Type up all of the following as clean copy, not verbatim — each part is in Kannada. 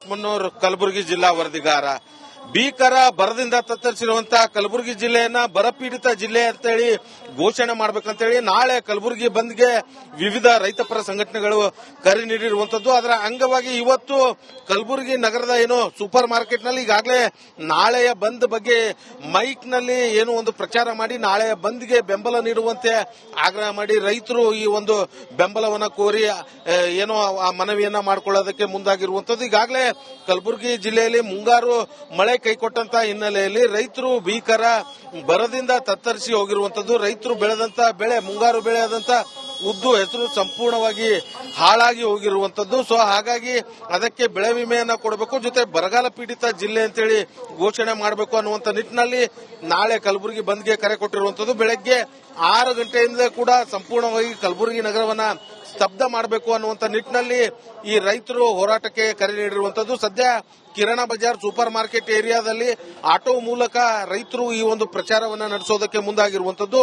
ಲಕ್ಷ್ಮಣ್ಣೂರ್, ಕಲಬುರಗಿ ಜಿಲ್ಲಾ ವರದಿಗಾರ. ಭೀಕರ ಬರದಿಂದ ತತ್ತರಿಸಿರುವಂತಹ ಕಲಬುರಗಿ ಜಿಲ್ಲೆಯನ್ನ ಬರಪೀಡಿತ ಜಿಲ್ಲೆ ಅಂತೇಳಿ ಘೋಷಣೆ ಮಾಡಬೇಕಂತೇಳಿ ನಾಳೆ ಕಲಬುರಗಿ ಬಂದ್ಗೆ ವಿವಿಧ ರೈತಪರ ಸಂಘಟನೆಗಳು ಕರೆ ನೀಡಿರುವಂತದ್ದು. ಅದರ ಅಂಗವಾಗಿ ಇವತ್ತು ಕಲಬುರಗಿ ನಗರದ ಸೂಪರ್ ಮಾರ್ಕೆಟ್ ನಲ್ಲಿ ಈಗಾಗಲೇ ನಾಳೆಯ ಬಂದ್ ಬಗ್ಗೆ ಮೈಕ್ ನಲ್ಲಿ ಒಂದು ಪ್ರಚಾರ ಮಾಡಿ ನಾಳೆಯ ಬಂದ್ಗೆ ಬೆಂಬಲ ನೀಡುವಂತೆ ಆಗ್ರಹ ಮಾಡಿ ರೈತರು ಈ ಒಂದು ಬೆಂಬಲವನ್ನ ಕೋರಿ ಆ ಮನವಿಯನ್ನ ಮಾಡಿಕೊಳ್ಳೋದಕ್ಕೆ ಮುಂದಾಗಿರುವಂತದ್ದು. ಈಗಾಗಲೇ ಕಲಬುರಗಿ ಜಿಲ್ಲೆಯಲ್ಲಿ ಮುಂಗಾರು ಮಳೆ ಕೈಕೊಟ್ಟಂತ ಹಿನ್ನೆಲೆಯಲ್ಲಿ ರೈತರು ಭೀಕರ ಬರದಿಂದ ತತ್ತರಿಸಿ ಹೋಗಿರುವಂತದ್ದು. ರೈತರು ಬೆಳೆದಂತ ಬೆಳೆ, ಮುಂಗಾರು ಬೆಳೆ ಆದಂತ ಉದ್ದು, ಹೆಸರು ಸಂಪೂರ್ಣವಾಗಿ ಹಾಳಾಗಿ ಹೋಗಿರುವಂತದ್ದು. ಸೊ ಹಾಗಾಗಿ ಅದಕ್ಕೆ ಬೆಳೆ ವಿಮೆಯನ್ನ ಕೊಡಬೇಕು, ಜೊತೆ ಬರಗಾಲ ಪೀಡಿತ ಜಿಲ್ಲೆ ಅಂತೇಳಿ ಘೋಷಣೆ ಮಾಡಬೇಕು ಅನ್ನುವಂತ ನಿಟ್ಟಿನಲ್ಲಿ ನಾಳೆ ಕಲಬುರಗಿ ಬಂದ್ಗೆ ಕರೆ ಕೊಟ್ಟಿರುವಂತದ್ದು. ಬೆಳಗ್ಗೆ 6 ಗಂಟೆಯಿಂದ ಕೂಡ ಸಂಪೂರ್ಣವಾಗಿ ಕಲಬುರಗಿ ನಗರವನ್ನ ಸ್ತಬ್ಧ ಮಾಡಬೇಕು ಅನ್ನುವಂತ ನಿಟ್ಟಿನಲ್ಲಿ ಈ ರೈತರು ಹೋರಾಟಕ್ಕೆ ಕರೆ ನೀಡಿರುವಂತದ್ದು. ಸದ್ಯ ಕಿರಾಣಾ ಬಜಾರ್ ಸೂಪರ್ ಮಾರ್ಕೆಟ್ ಏರಿಯಾದಲ್ಲಿ ಆಟೋ ಮೂಲಕ ರೈತರು ಈ ಒಂದು ಪ್ರಚಾರವನ್ನ ನಡೆಸೋದಕ್ಕೆ ಮುಂದಾಗಿರುವಂತದ್ದು.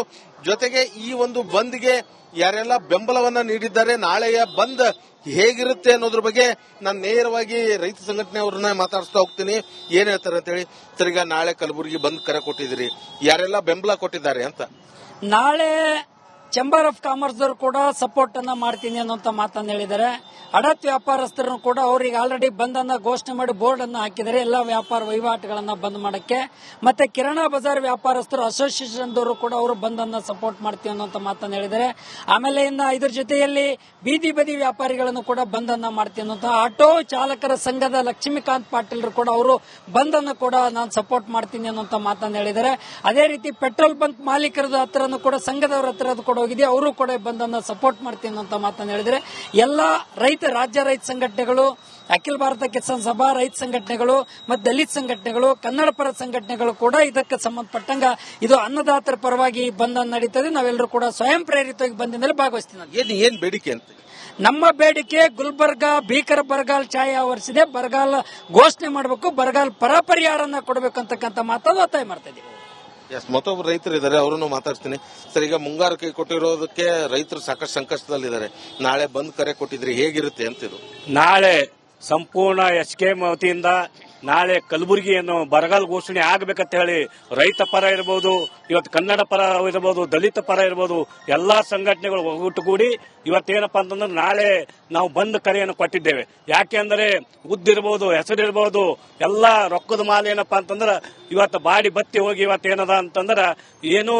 ಜೊತೆಗೆ ಈ ಒಂದು ಬಂದ್ಗೆ ಯಾರೆಲ್ಲ ಬೆಂಬಲವನ್ನ ನೀಡಿದ್ದಾರೆ, ನಾಳೆಯ ಬಂದ್ ಹೇಗಿರುತ್ತೆ ಅನ್ನೋದ್ರ ಬಗ್ಗೆ ನಾನು ನೇರವಾಗಿ ರೈತ ಸಂಘಟನೆಯವರನ್ನ ಮಾತಾಡಿಸ್ತಾ ಹೋಗ್ತೀನಿ. ಏನ್ ಹೇಳ್ತಾರೆ ಅಂತ ಹೇಳಿ. ಸರ್, ಈಗ ನಾಳೆ ಕಲಬುರಗಿ ಬಂದ್ ಕರೆ ಕೊಟ್ಟಿದ್ದೀರಿ, ಯಾರೆಲ್ಲ ಬೆಂಬಲ ಕೊಟ್ಟಿದ್ದಾರೆ ಅಂತ? ನಾಳೆ ಚೇಂಬರ್ ಆಫ್ ಕಾಮರ್ಸ್ ದವರು ಕೂಡ ಸಪೋರ್ಟ್ ಅನ್ನ ಮಾಡ್ತೀನಿ ಅನ್ನುವಂತ ಮಾತನ್ನ ಹೇಳಿದ್ದಾರೆ. ಅಡತ್ ವ್ಯಾಪಾರಸ್ಥರನ್ನು ಕೂಡ ಅವರಿಗೆ ಆಲ್ರೆಡಿ ಬಂದ್ ಅನ್ನ ಘೋಷಣೆ ಮಾಡಿ ಬೋರ್ಡ್ ಅನ್ನ ಹಾಕಿದ್ದಾರೆ, ಎಲ್ಲಾ ವ್ಯಾಪಾರ ವಹಿವಾಟುಗಳನ್ನ ಬಂದ್ ಮಾಡಕ್ಕೆ. ಮತ್ತೆ ಕಿರಾಣಾ ಬಜಾರ್ ವ್ಯಾಪಾರಸ್ಥರು ಅಸೋಸಿಯೇಷನ್ ದವರು ಕೂಡ ಅವರು ಬಂದ್ ಅನ್ನ ಸಪೋರ್ಟ್ ಮಾಡ್ತೀವಿ ಅನ್ನುವಂತ ಮಾತನ್ನ ಹೇಳಿದ್ದಾರೆ. ಆಮೇಲೆ ಇದ್ರ ಜೊತೆಯಲ್ಲಿ ಬೀದಿ ಬದಿ ವ್ಯಾಪಾರಿಗಳನ್ನು ಕೂಡ ಬಂದ್ ಅನ್ನ ಮಾಡ್ತೀವಿ ಅನ್ನುವಂತ ಆಟೋ ಚಾಲಕರ ಸಂಘದ ಲಕ್ಷ್ಮೀಕಾಂತ್ ಪಾಟೀಲ್ ಕೂಡ ಅವರು ಬಂದ್ ಅನ್ನ ಕೂಡ ನಾನು ಸಪೋರ್ಟ್ ಮಾಡ್ತೀನಿ ಅನ್ನುವಂತ ಮಾತನ್ನ ಹೇಳಿದ್ದಾರೆ. ಅದೇ ರೀತಿ ಪೆಟ್ರೋಲ್ ಬಂಕ್ ಮಾಲೀಕರದ ಹತ್ರನೂ ಕೂಡ ಸಂಘದವರ ಹತ್ರ ಕೂಡ ಹೋಗಿದೆ, ಅವರು ಕೂಡ ಬಂದನ್ನ ಸಪೋರ್ಟ್ ಮಾಡ್ತೀನಿ ಅಂತ ಮಾತನ್ನ ಹೇಳಿದ್ರೆ. ಎಲ್ಲಾ ರಾಜ್ಯ ರೈತ ಸಂಘಟನೆಗಳು, ಅಖಿಲ ಭಾರತ ಕಿಸಾನ್ ಸಭಾ ರೈತ ಸಂಘಟನೆಗಳು ಮತ್ತು ದಲಿತ ಸಂಘಟನೆಗಳು, ಕನ್ನಡ ಪರ ಸಂಘಟನೆಗಳು ಕೂಡ ಇದಕ್ಕೆ ಸಂಬಂಧಪಟ್ಟಂಗ ಇದು ಅನ್ನದಾತರ ಪರವಾಗಿ ಬಂದ್ ನಡೀತದೆ. ನಾವೆಲ್ಲರೂ ಕೂಡ ಸ್ವಯಂ ಪ್ರೇರಿತವಾಗಿ ಬಂದಿನಲ್ಲಿ ಭಾಗವಹಿಸ್ತೀವಿ. ಏನ್ ಬೇಡಿಕೆ ಅಂತ? ನಮ್ಮ ಬೇಡಿಕೆ ಗುಲ್ಬರ್ಗಾ ಭೀಕರ ಬರಗಾಲ ಛಾಯೆ ಆವರಿಸಿದೆ, ಬರಗಾಲ ಘೋಷಣೆ ಮಾಡಬೇಕು, ಬರಗಾಲ ಪರಿಹಾರನ ಕೊಡಬೇಕು ಅಂತಕ್ಕಂಥ ಮಾತನ್ನು ಒತ್ತಾಯ ಮಾಡ್ತಾ ಇದ್ದೀವಿ. ಮತ್ತೊಬ್ಬರು ರೈತರು ಇದ್ದಾರೆ, ಅವರನ್ನು ಮಾತಾಡ್ತೀನಿ. ಸರ್, ಈಗ ಮುಂಗಾರು ಕೈ ಕೊಟ್ಟಿರೋದಕ್ಕೆ ರೈತರು ಸಾಕಷ್ಟು ಸಂಕಷ್ಟದಲ್ಲಿದ್ದಾರೆ. ನಾಳೆ ಬಂದ್ ಕರೆ ಕೊಟ್ಟಿದ್ರಿ, ಹೇಗಿರುತ್ತೆ ಅಂತಿದು? ನಾಳೆ ಸಂಪೂರ್ಣ SKM ವತಿಯಿಂದ ನಾಳೆ ಕಲಬುರಗಿಯನ್ನು ಬರಗಾಲ ಘೋಷಣೆ ಆಗಬೇಕಂತ ಹೇಳಿ ರೈತ ಪರ ಇರಬಹುದು, ಇವತ್ತು ಕನ್ನಡ ಪರ ಇರಬಹುದು, ದಲಿತ ಪರ ಇರಬಹುದು, ಎಲ್ಲಾ ಸಂಘಟನೆಗಳು ಒಗ್ಗೂಡಿ ಇವತ್ತೇನಪ್ಪಾ ಅಂತಂದ್ರೆ ನಾಳೆ ನಾವು ಬಂದ್ ಕರೆಯನ್ನು ಕೊಟ್ಟಿದ್ದೇವೆ. ಯಾಕೆ ಅಂದ್ರೆ ಉದ್ದಿರಬಹುದು, ಹೆಸರಿರಬಹುದು, ಎಲ್ಲಾ ರೊಕ್ಕದ ಮಾಲೆ ಏನಪ್ಪಾ ಅಂತಂದ್ರೆ ಇವತ್ತು ಬಾಡಿ ಬತ್ತಿ ಹೋಗಿ ಇವತ್ತೇನದ ಅಂತಂದ್ರ ಏನು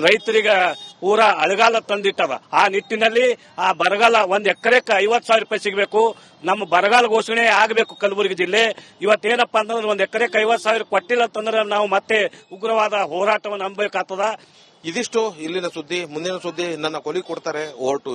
ರೈತರಿಗೆ ಪೂರಾ ಅಳಗಾಲ ತಂದಿಟ್ಟದ. ಆ ನಿಟ್ಟಿನಲ್ಲಿ ಆ ಬರಗಾಲ 1 ಎಕರೆಕ್ಕೆ 50,000 ರೂಪಾಯಿ ಸಿಗಬೇಕು. ನಮ್ಮ ಬರಗಾಲ ಘೋಷಣೆ ಆಗಬೇಕು ಕಲಬುರಗಿ ಜಿಲ್ಲೆ. ಇವತ್ತೇನಪ್ಪಾ ಅಂತಂದ್ರೆ 1 ಎಕರೆಕ್ಕೆ 50,000 ಕೊಟ್ಟಿಲ್ಲ ಅಂತಂದ್ರೆ ನಾವು ಮತ್ತೆ ಉಗ್ರವಾದ ಹೋರಾಟವನ್ನು ನಂಬಬೇಕಾಗ್ತದ. ಇದಿಷ್ಟು ಇಲ್ಲಿನ ಸುದ್ದಿ. ಮುಂದಿನ ಸುದ್ದಿ ನನ್ನ ಕೊಲಿ ಕೊಡ್ತಾರೆ. ಓಟು